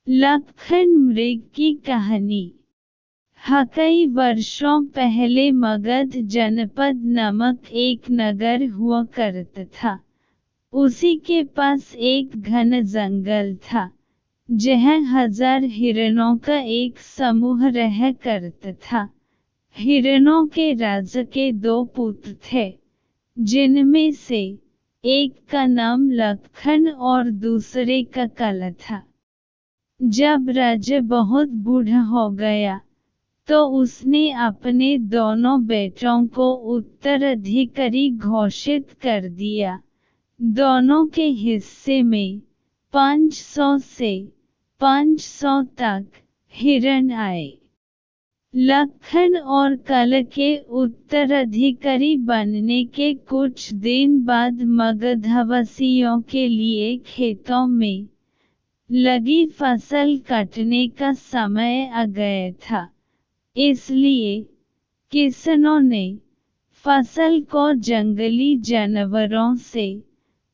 लक्खन मृग की कहानी। कई वर्षों पहले मगध जनपद नामक एक नगर हुआ करता था। उसी के पास एक घन जंगल था, जहाँ 1000 हिरणों का एक समूह रह करता था। हिरणों के राजा के 2 पुत्र थे, जिनमें से एक का नाम लक्खन और दूसरे का काला था। जब राजा बहुत बूढ़ा हो गया, तो उसने अपने दोनों बेटों को उत्तराधिकारी घोषित कर दिया। दोनों के हिस्से में 500 से 500 तक हिरण आए। लक्खन और काला के उत्तराधिकारी बनने के कुछ दिन बाद मगधवासियों के लिए खेतों में लगी फसल काटने का समय आ गया था। इसलिए किसानों ने फसल को जंगली जानवरों से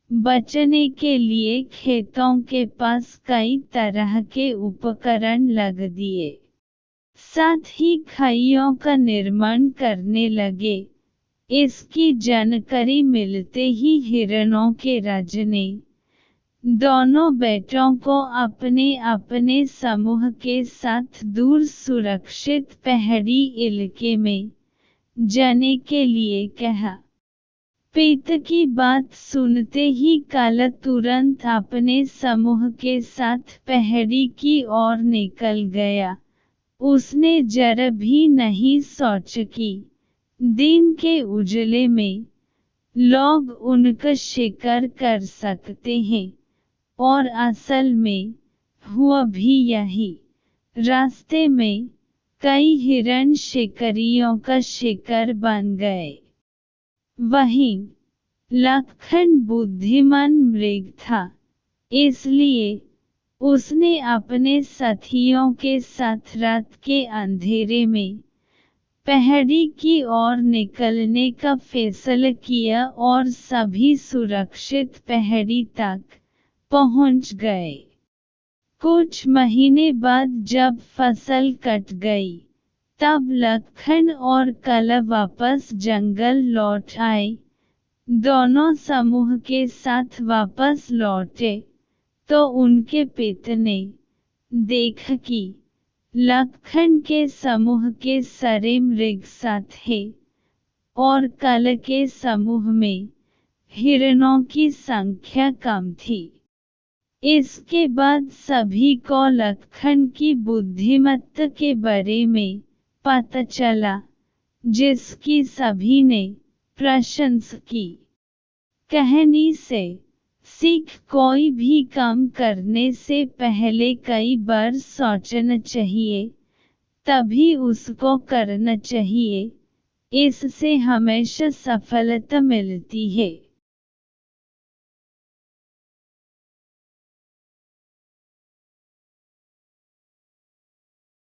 बचने के लिए खेतों के पास कई तरह के उपकरण लगा दिए। साथ ही खाइयों का निर्माण करने लगे। इसकी जानकारी मिलते ही हिरणों के राजा ने दोनों बेटों को अपने अपने समूह के साथ दूर सुरक्षित पहाड़ी इलाके में जाने के लिए कहा। पिता की बात सुनते ही काला तुरंत अपने समूह के साथ पहाड़ी की ओर निकल गया। उसने जरा भी नहीं सोचा कि दिन के उजाले में लोग उनका शिकार कर सकते हैं, और असल में हुआ भी यही। रास्ते में कई हिरण शिकारियों का शिकार बन गए। वहीं लक्खन बुद्धिमान मृग था, इसलिए उसने अपने साथियों के साथ रात के अंधेरे में पहाड़ी की ओर निकलने का फैसला किया और सभी सुरक्षित पहाड़ी तक पहुंच गए। कुछ महीने बाद जब फसल कट गई, तब लक्खन और काला वापस जंगल लौट आए। दोनों समूह के साथ वापस लौटे तो उनके पिता ने देखा कि लक्खन के समूह के सारे मृग साथ हैं, और काला के समूह में हिरणों की संख्या कम थी। इसके बाद सभी को लक्खन की बुद्धिमत्ता के बारे में पता चला, जिसकी सभी ने प्रशंसा की। कहानी से सीख: कोई भी काम करने से पहले कई बार सोचना चाहिए, तभी उसको करना चाहिए। इससे हमेशा सफलता मिलती है।